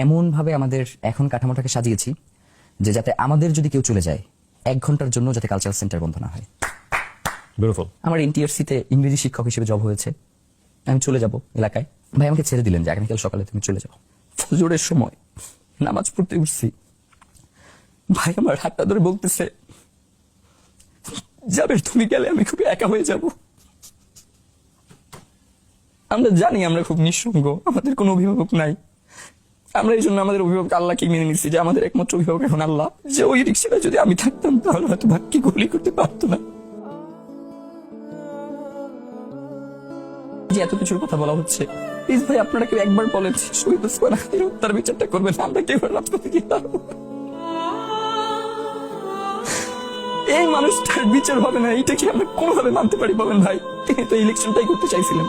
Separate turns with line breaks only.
এমন ভাবে আমাদের এখন কাঠামোটাকে সাজিয়েছি যে যাতে আমাদের যদি কেউ চলে যায় 1 ঘন্টার জন্য যাতে কালচারাল সেন্টার বন্ধ না হয়।
বিউটিফুল।
আমার এনটিআরসিতে ইংরেজি শিক্ষক হিসেবে জব হয়েছে, আমি চলে যাব এলাকায়। ভাই আমাকে ছেড়ে দিলেন যে আগামীকাল সকালে তুমি চলে যাও। ফজরের সময় নামাজ পড়তে উঠছি, ভাই আমার হাতটা ধরে বলতেছে, যাবে তুমি গেলে আমি খুব একা হয়ে যাব। আমরা জানি আমরা খুব নিঃসঙ্গ, আমাদের কোনো অভিভাবক নাই। আমরা এই জন্য আমাদের অভিভাবক আল্লাহকে মেনে নিচ্ছি যে আমাদের একমাত্র অভিভাবক এখন আল্লাহ। যে ওই রিক্সাটা যদি আমি থাকতাম তাহলে হয়তো ভাগ্যকে গুলি করতে পারতো না। যে এত কিছুর কথা বলা হচ্ছে, প্লিজ ভাই আপনারা কেউ একবার বলেন শহীদ ওসমান আলীর হত্যার বিচারটা করবেন, আমরা কেউ রাজপথে গিয়ে দাঁড়াবো। এই মানুষটার বিচার হবে না, এইটা কি আমরা কোনোভাবে মানতে পারি বলেন ভাই? তিনি তো ইলেকশনটাই করতে চাইছিলেন।